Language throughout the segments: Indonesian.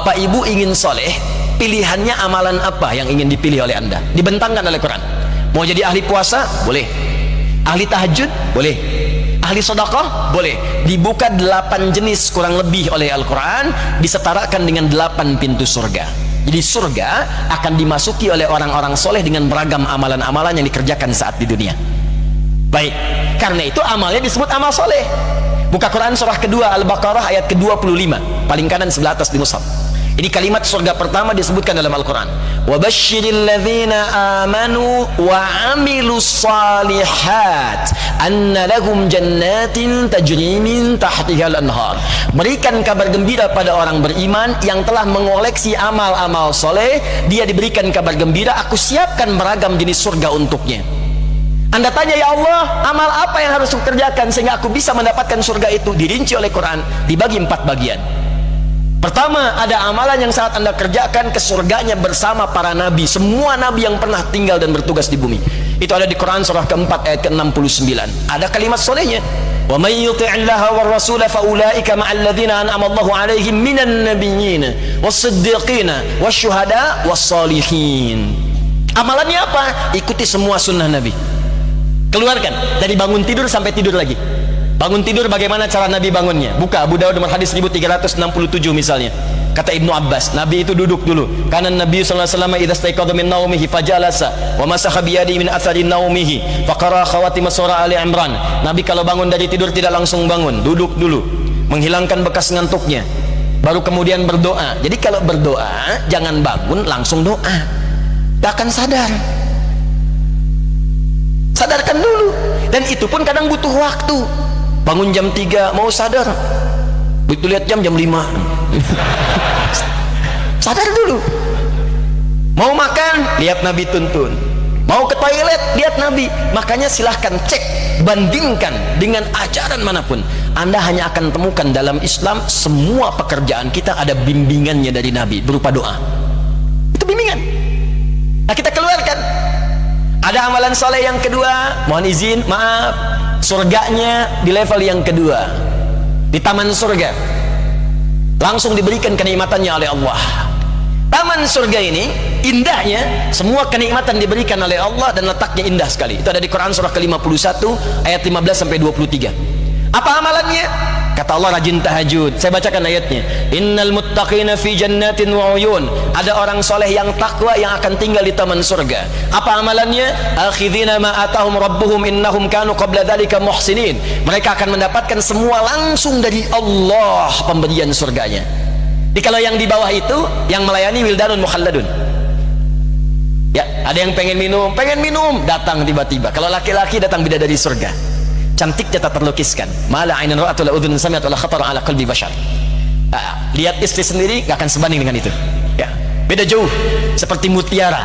Bapak ibu ingin soleh, pilihannya amalan apa yang ingin dipilih oleh anda? Dibentangkan oleh Quran. Mau jadi ahli puasa? Boleh. Ahli tahajud? Boleh. Ahli sedekah? Boleh. Dibuka 8 jenis kurang lebih oleh Al-Quran, disetarakan dengan 8 pintu surga. Jadi surga akan dimasuki oleh orang-orang soleh dengan beragam amalan-amalan yang dikerjakan saat di dunia. Baik, karena itu amalnya disebut amal soleh. Buka Quran surah kedua Al-Baqarah ayat ke-25, paling kanan sebelah atas di mushaf. Ini kalimat surga pertama disebutkan dalam Al-Quran. وَبَشِّرِ الَّذِينَ آمَنُوا وَعَمِلُوا الصَّالِحَاتِ أَنَّ لَهُمْ جَنَّاتٍ تَجْرِي مِنْ تَحْتِهَا الْأَنْهَارُ. Berikan kabar gembira pada orang beriman yang telah mengoleksi amal-amal soleh. Dia diberikan kabar gembira, aku siapkan beragam jenis surga untuknya. Anda tanya, ya Allah, amal apa yang harus aku kerjakan sehingga aku bisa mendapatkan surga itu? Dirinci oleh Quran, dibagi 4 bagian. Pertama, ada amalan yang saat anda kerjakan ke surganya bersama para nabi, semua nabi yang pernah tinggal dan bertugas di bumi. Itu ada di Quran surah keempat ayat ke-69. Ada kalimat solehnya, wa may yuti'illaha war rasul fa ulaika ma'al ladzina an'ama Allahu 'alaihim minan nabiyyin was-siddiqin wasyuhada was-shalihin. Amalannya apa? Ikuti semua sunnah nabi. Keluarkan dari bangun tidur sampai tidur lagi. Bangun tidur bagaimana cara Nabi bangunnya? Buka Abu Dawud nomor hadis 1367 misalnya. Kata Ibnu Abbas, Nabi itu duduk dulu. Karena Nabi sallallahu alaihi wasallam idza staiqadha min naumihi fajalasa wa masaha bi yadihi min athari naumihi faqara khawatim surah Ali Imran. Nabi kalau bangun dari tidur tidak langsung bangun, duduk dulu, menghilangkan bekas ngantuknya, baru kemudian berdoa. Jadi kalau berdoa jangan bangun langsung doa, gak akan sadar. Sadarkan dulu. Dan itu pun kadang butuh waktu. Bangun jam 3 mau sadar, begitu lihat jam 5 sadar dulu. Mau makan, lihat Nabi tuntun. Mau ke toilet, lihat Nabi. Makanya silahkan cek, bandingkan dengan ajaran manapun. Anda hanya akan temukan dalam Islam semua pekerjaan kita ada bimbingannya dari Nabi berupa doa. Itu bimbingan. Nah, kita keluarkan. Ada amalan soleh yang kedua, mohon izin, maaf, surganya di level yang kedua, di taman surga, langsung diberikan kenikmatannya oleh Allah. Taman surga ini indahnya, semua kenikmatan diberikan oleh Allah dan letaknya indah sekali. Itu ada di Quran surah ke-51 ayat 15 sampai 23. Apa amalannya? Kata Allah, rajin tahajud. Saya bacakan ayatnya. Innal muttaqina fi jannatin wa uyun. Ada orang soleh yang takwa yang akan tinggal di taman surga. Apa amalannya? Akhidhina ma atahum rabbuhum innahum kanu qabla dzalika muhsinin. Mereka akan mendapatkan semua langsung dari Allah pemberian surganya. Jadi kalau yang di bawah itu yang melayani wildanun mukhalladun. Ya, ada yang pengen minum, datang tiba-tiba. Kalau laki-laki datang bidadari surga. Cantiknya tak terlukiskan. Mala ainun ra'at wala udhun sami'at wala khatar ala qalbi bashar. Lihat istri sendiri gak akan sebanding dengan itu. Ya, beda jauh. Seperti mutiara,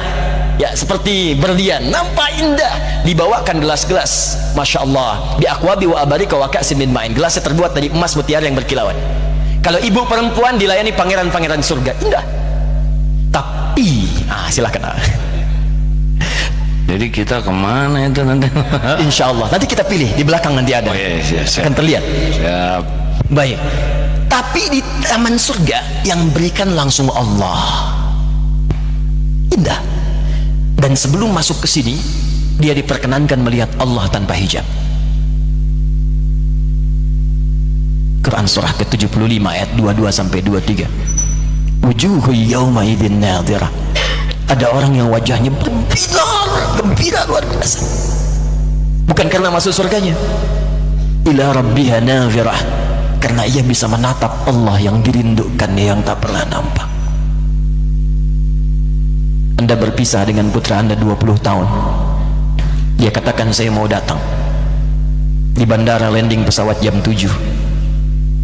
ya, seperti berlian, nampak indah. Dibawakan gelas-gelas, masya Allah, bi aqwabi wa abarika wa ka'sin min ma'in. Gelasnya terbuat dari emas mutiara yang berkilauan. Kalau ibu perempuan dilayani pangeran-pangeran surga, indah. Tapi, silakan. Jadi kita kemana itu nanti? Insya Allah nanti kita pilih di belakang, nanti ada. Siap. Akan terlihat. Siap. Baik. Tapi di taman surga yang berikan langsung Allah, indah. Dan sebelum masuk ke sini, dia diperkenankan melihat Allah tanpa hijab. Quran surah ke-75 ayat 22 sampai 23. Wujuhu yawma idzin nadhirah. Ada orang yang wajahnya gembira luar biasa. Bukan karena masuk surganya. Ila rabbiha nadhirah. Karena ia bisa menatap Allah yang dirindukannya, yang tak pernah nampak. Anda berpisah dengan putra Anda 20 tahun. Dia katakan, saya mau datang. Di bandara landing pesawat jam 7.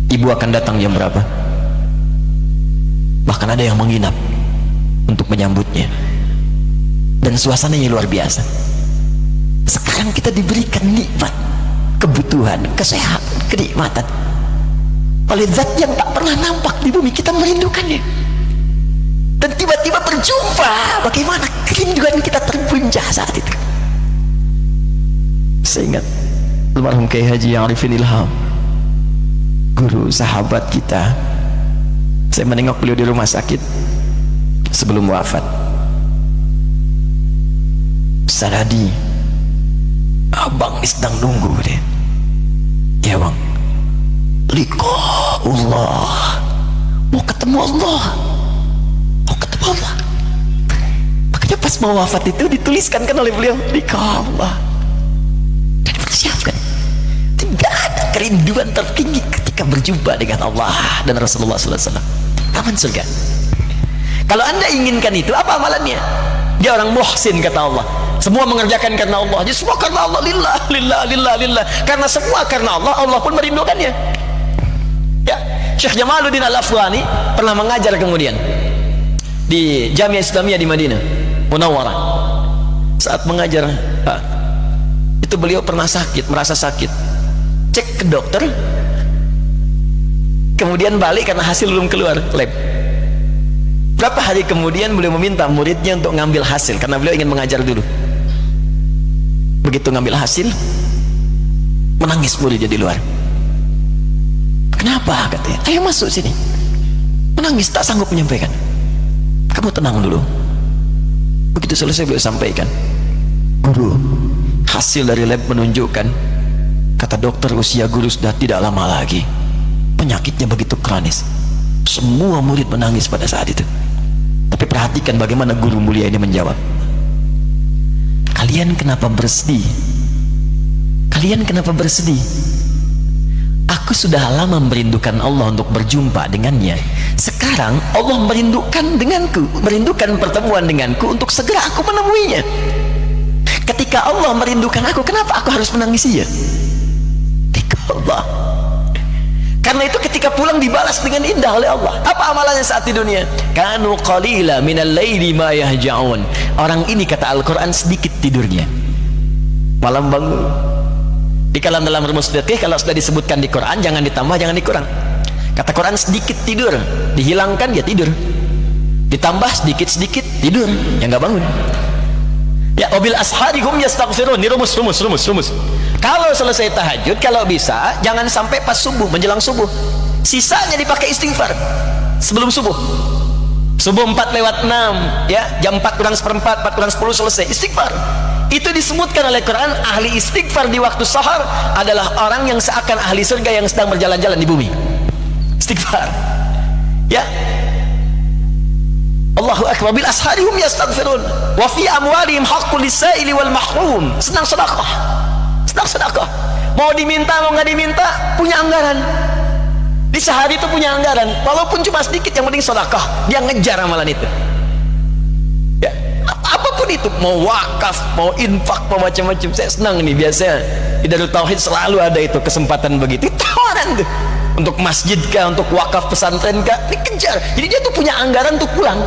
Ibu akan datang jam berapa? Bahkan ada yang menginap untuk menyambutnya, dan suasananya luar biasa. Sekarang kita diberikan nikmat, kebutuhan, kesehatan, kenikmatan oleh zat yang tak pernah nampak di bumi. Kita merindukannya, dan tiba-tiba berjumpa. Bagaimana kerinduan kita terpuncak saat itu. Saya ingat almarhum Kiai Haji Arifin Ilham, guru sahabat kita, Saya menengok beliau di rumah sakit sebelum wafat. Ustaz Hadi, abang sedang nunggu deh. Ya bang, liqa'ullah, mau ketemu Allah, mau ketemu Allah. Makanya pas mau wafat itu dituliskan kan oleh beliau, liqa'ullah, dan dipersiapkan. Tidak ada kerinduan tertinggi ketika berjumpa dengan Allah dan Rasulullah SAW. Taman surga. Kalau anda inginkan itu, apa amalannya? Dia orang muhsin kata Allah. Semua mengerjakan karena Allah. Jadi semua karena Allah, lillah, lillah, lillah, lillah. Karena semua karena Allah, Allah pun merindukannya. Ya, Syekh Jamaluddin Al-Afghani pernah mengajar kemudian di Jamiah Islamiyah di Madinah Munawwarah. Saat mengajar, itu beliau pernah sakit, merasa sakit. Cek ke dokter, kemudian balik karena hasil belum keluar lab. Berapa hari kemudian beliau meminta muridnya untuk ngambil hasil karena beliau ingin mengajar dulu. Begitu ngambil hasil, menangis muridnya di luar. Kenapa katanya? Ayo masuk sini. Menangis, tak sanggup menyampaikan. Kamu tenang dulu. Begitu selesai beliau sampaikan, guru, hasil dari lab menunjukkan, kata dokter, usia guru sudah tidak lama lagi. Penyakitnya begitu kronis. Semua murid menangis pada saat itu. Tapi perhatikan bagaimana guru mulia ini menjawab. Kalian kenapa bersedih? Kalian kenapa bersedih? Aku sudah lama merindukan Allah untuk berjumpa dengannya. Sekarang Allah merindukan denganku, merindukan pertemuan denganku untuk segera aku menemuinya. Ketika Allah merindukan aku, kenapa aku harus menangisinya? Allah. Karena itu ketika pulang dibalas dengan indah oleh Allah. Apa amalannya saat di dunia? Kanu qalila minal laili ma yahja'un. Orang ini kata Al-Quran sedikit tidurnya, malam bangun. Di dalam rumus fikih kalau sudah disebutkan di Quran, jangan ditambah, jangan dikurang. Kata Quran sedikit tidur, dihilangkan dia tidur, ditambah sedikit-sedikit tidur, yang nggak bangun. Ya, wabil ashari hum yastaghfirun. Ini rumus. Kalau selesai tahajud, kalau bisa jangan sampai pas subuh, menjelang subuh. Sisanya dipakai istighfar sebelum subuh. Subuh 4:06, ya, jam 4:4, 4:10 selesai istighfar. Itu disebutkan oleh Quran, ahli istighfar di waktu sahar adalah orang yang seakan ahli surga yang sedang berjalan-jalan di bumi. Istighfar. Ya. Allahu akbar. Bil ashari hum yastaghfirun wa fi amwalihim haqqul lisaili wal mahrum. Senang sedekah. Senang sedekah. Mau diminta mau nggak diminta, punya anggaran. Di sehari itu punya anggaran, walaupun cuma sedikit, yang penting sedekah. Dia ngejar amalan itu. Ya, apapun itu, mau wakaf, mau infak, mau macam-macam. Saya senang nih, biasanya di Darut Tauhid selalu ada itu kesempatan begitu. Tawaran tuh. Untuk masjid kah, untuk wakaf pesantren kah, dikejar. Jadi dia tuh punya anggaran untuk pulang.